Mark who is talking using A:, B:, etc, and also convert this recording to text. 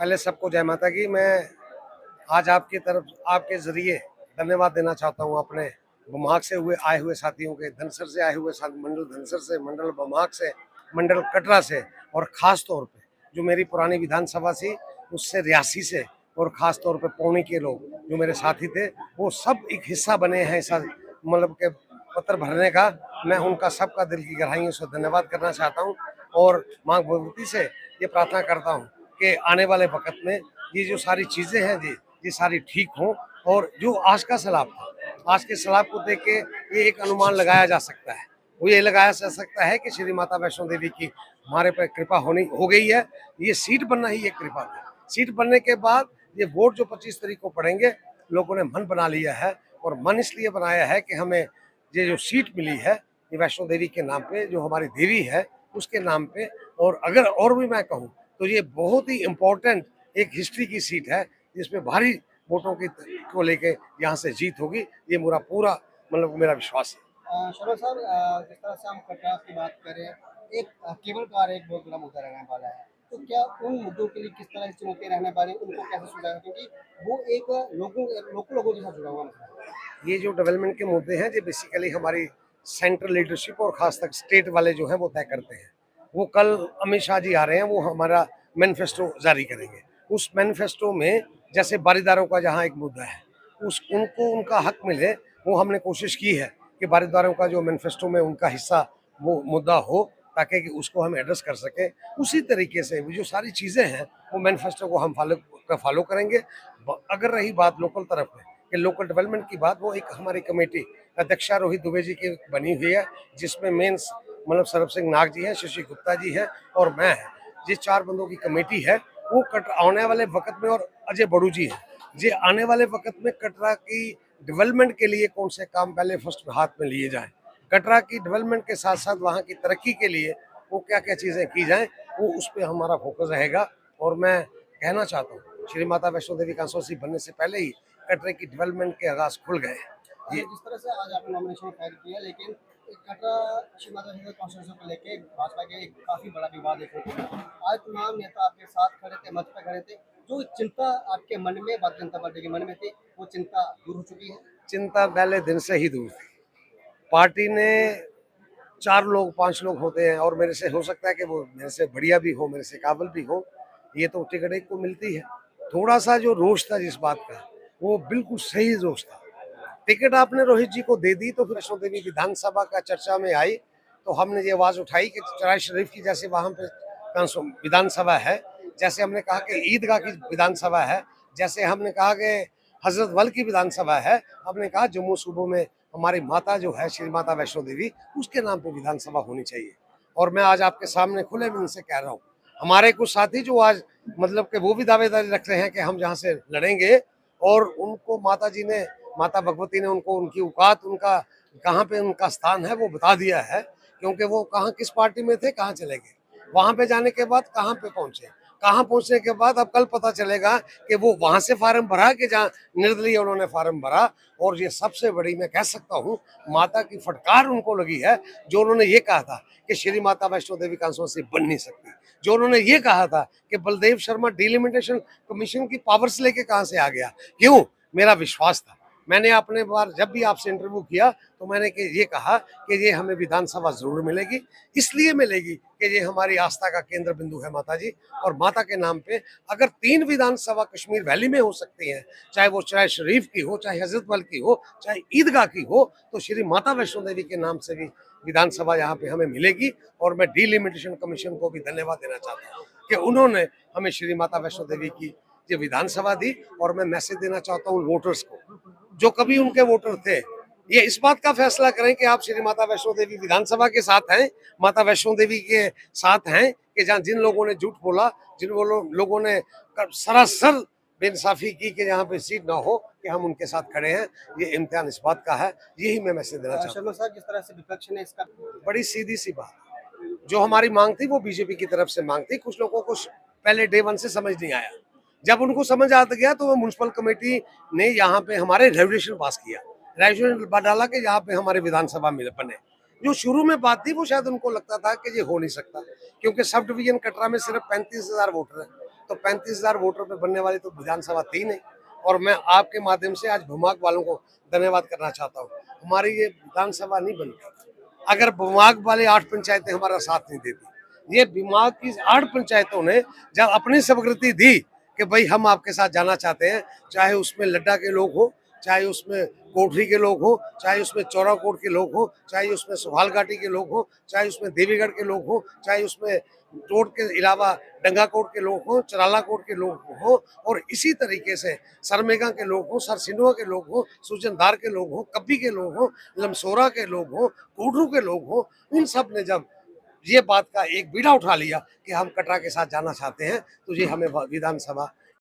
A: पहले सबको जय माता की। मैं आज आपकी तरफ आपके ज़रिए धन्यवाद देना चाहता हूँ अपने बमाग से आए हुए साथियों के, धनसर से आए हुए साथी, मंडल धनसर से, मंडल बमाग से, मंडल कटरा से, और ख़ास तौर पे जो मेरी पुरानी विधानसभा थी उससे रियासी से, और ख़ास तौर पे पौनी के लोग जो मेरे साथी थे वो सब एक हिस्सा बने हैं ऐसा मतलब के पत्र भरने का। मैं उनका सबका दिल की गहराइयों से धन्यवाद करना चाहता हूँ और माँ भगवती से ये प्रार्थना करता हूँ कि आने वाले वक्त में ये जो सारी चीज़ें हैं जी ये सारी ठीक हों। और जो आज का सैलाब था, आज के सैलाब को देख के ये एक अनुमान लगाया जा सकता है, वो ये लगाया जा सकता है कि श्री माता वैष्णो देवी की हमारे पर कृपा हो गई है। ये सीट बनना ही एक कृपा है। सीट बनने के बाद ये वोट जो 25 तारीख को पड़ेंगे, लोगों ने मन बना लिया है, और मन इसलिए बनाया है कि हमें ये जो सीट मिली है ये वैष्णो देवी के नाम पे, जो हमारी देवी है उसके नाम पे। और अगर और भी मैं कहूँ तो ये बहुत ही इम्पोर्टेंट एक हिस्ट्री की सीट है जिसमें भारी वोटों की को लेके यहाँ से जीत होगी, ये मेरा पूरा मतलब मेरा विश्वास है।
B: शर्मा साहब, जिस तरह से हम कटरा की बात करें, एक केबल कार एक बहुत बड़ा मुद्दा रहने वाला है, तो क्या उन मुद्दों के लिए किस तरह की चुनौतियाँ रहने वाली, उनको कैसे सुलझाएगा, क्योंकि वो एक लोगों के साथ जुड़ा हुआ मसला है।
A: ये जो डेवलपमेंट के मुद्दे हैं ये बेसिकली हमारी सेंट्रल लीडरशिप और खास तक स्टेट वाले जो हैं वो तय करते हैं। वो कल अमित शाह जी आ रहे हैं, वो हमारा मैनिफेस्टो जारी करेंगे। उस मैनिफेस्टो में जैसे बारीदारों का जहाँ एक मुद्दा है उस उनको उनका हक मिले, वो हमने कोशिश की है कि बारीदारों का जो मैनिफेस्टो में उनका हिस्सा वो मुद्दा हो, ताकि कि उसको हम एड्रेस कर सकें। उसी तरीके से जो सारी चीज़ें हैं वो मैनिफेस्टो को हम फॉलो करेंगे। अगर रही बात लोकल तरफ में कि लोकल डेवलपमेंट की बात, वो एक हमारी कमेटी अध्यक्षा रोहित दुबे जी की बनी हुई है, जिसमें मेन मतलब सरब सिंह नाग जी हैं, शशि गुप्ता जी हैं और मैं है। ये 4 बंदों की कमेटी है। वो आने वाले वक्त में, और अजय बड़ू जी है, ये आने वाले वक्त में कटरा की डेवलपमेंट के लिए कौन से काम पहले फर्स्ट हाथ में लिए जाएं, कटरा की डेवलपमेंट के साथ साथ वहाँ की तरक्की के लिए वो क्या क्या चीज़ें की जाएं, वो उस पर हमारा फोकस रहेगा। और मैं कहना चाहता हूँ श्री माता वैष्णो देवी कंसोर्सी बनने से पहले ही कटरे की डेवलपमेंट के आगाज खुल गए हैं। ये
B: जिस तरह से आज आपने नॉमिनेशन फाइल किया, लेकिन कटरा श्री माता जी कॉन्स्टिट्यूशन को लेके भाजपा के एक काफी बड़ा विवाद देखने को मिला। आज तमाम नेता आपके साथ खड़े थे, मंच पर खड़े थे, जो चिंता आपके मन में भारतीय जनता पार्टी के मन में थी, वो चिंता दूर हो चुकी है।
A: चिंता पहले दिन से ही दूर थी। पार्टी ने 4 लोग 5 लोग होते हैं, और मेरे से हो सकता है कि वो मेरे से बढ़िया भी हो, मेरे से काबिल भी हो, ये तो टिकट एक को मिलती है। थोड़ा सा जो रोष था जिस बात का, वो बिल्कुल सही रोष था। टिकट आपने रोहित जी को दे दी तो फिर वैष्णो देवी विधानसभा का चर्चा में आई, तो हमने ये आवाज उठाई कि चराय शरीफ की जैसे वहां पे विधानसभा है, जैसे हमने कहा कि ईदगाह की विधानसभा है, जैसे हमने कहा कि हजरत बल की विधानसभा है, हमने कहा जम्मू सूबों में हमारी माता जो है श्री माता वैष्णो देवी, उसके नाम पे विधानसभा होनी चाहिए। और मैं आज आपके सामने खुले मन से कह रहा हूँ, हमारे कुछ साथी जो आज मतलब कि वो भी दावेदारी रख रहे हैं कि हम जहाँ से लड़ेंगे, और उनको माता जी ने, माता भगवती ने उनको उनकी औकात, उनका कहाँ पे उनका स्थान है वो बता दिया है, क्योंकि वो कहाँ किस पार्टी में थे, कहाँ चले गए, वहां पे जाने के बाद कहाँ पे पहुंचे, कहाँ पहुंचने के बाद अब कल पता चलेगा कि वो वहां से फार्म भरा कि जहाँ निर्दलीय उन्होंने फार्म भरा। और ये सबसे बड़ी मैं कह सकता हूँ माता की फटकार उनको लगी है, जो उन्होंने ये कहा था कि श्री माता वैष्णो देवी कंसोर्सी बन नहीं सकती, जो उन्होंने ये कहा था कि बलदेव शर्मा डिलिमिटेशन कमीशन की पावर्स लेके कहाँ से आ गया। क्यों? मेरा विश्वास था, मैंने अपने बार जब भी आपसे इंटरव्यू किया तो मैंने ये कहा कि ये हमें विधानसभा जरूर मिलेगी, इसलिए मिलेगी कि ये हमारी आस्था का केंद्र बिंदु है माता जी। और माता के नाम पे अगर 3 विधानसभा कश्मीर वैली में हो सकती हैं, चाहे वो चराय शरीफ की हो, चाहे हजरत बल की हो, चाहे ईदगाह की हो, तो श्री माता वैष्णो देवी के नाम से भी विधानसभा यहाँ पे हमें मिलेगी। और मैं डिलिमिटेशन कमीशन को भी धन्यवाद देना चाहता हूँ कि उन्होंने हमें श्री माता वैष्णो देवी की ये विधानसभा दी। और मैं मैसेज देना चाहता हूँ वोटर्स को, जो कभी उनके वोटर थे, ये इस बात का फैसला करें कि आप श्री माता वैष्णो देवी विधानसभा के साथ हैं, माता वैष्णो देवी के साथ हैं, कि जहाँ जिन लोगों ने झूठ बोला, जिन लोगों ने सरासर बेइंसाफी की कि यहाँ पे सीट ना हो, कि हम उनके साथ खड़े हैं, ये इम्तिहान इस बात का है। यही मैं मैसेज देना चाहता हूँ।
B: शर्मा साहब, जिस तरह से विपक्ष ने इसका
A: बड़ी सीधी सी बात, जो हमारी मांग थी वो बीजेपी की तरफ से मांग थी। कुछ लोगों को पहले डे 1 से समझ नहीं आया, जब उनको समझ आ गया तो वो म्युनिसिपल कमेटी ने यहाँ पे हमारे रेजोल्यूशन पास किया, रेजोल्यूशन डाला कि यहाँ पे हमारे विधानसभा में बने। जो शुरू में बात थी वो शायद उनको लगता था कि ये हो नहीं सकता, क्योंकि सब डिवीजन कटरा में सिर्फ 35,000 वोटर है, तो 35,000 वोटर पे बनने वाली तो विधानसभा थी नहीं। और मैं आपके माध्यम से आज भूमाग वालों को धन्यवाद करना चाहता हूँ। हमारी ये विधानसभा नहीं बनती अगर भूमाग वाले 8 पंचायतें हमारा साथ नहीं देती। ये भूमाग की 8 पंचायतों ने जब अपनी स्वीकृति दी कि भाई हम आपके साथ जाना चाहते हैं, चाहे उसमें लड्डा के लोग हो, चाहे उसमें कोठरी के लोग हो, चाहे उसमें चौराकोट के लोग हो, चाहे उसमें सुहालघाटी के लोग हो, चाहे उसमें देवीगढ़ के लोग हो, चाहे उसमें टोट के अलावा डंगाकोट के लोग हो, चरालाकोट के लोग हो, और इसी तरीके से सरमेगा के लोग हो, सरसिंडवा के लोग हो, सुजनधार के लोग हो, कब्बी के लोग हो, लमसोरा के लोग हो, कोडरू के लोग हो, इन सब ने जब ये बात का एक बीड़ा उठा लिया कि हम कटरा के साथ जाना चाहते हैं, तो ये हमें विधानसभा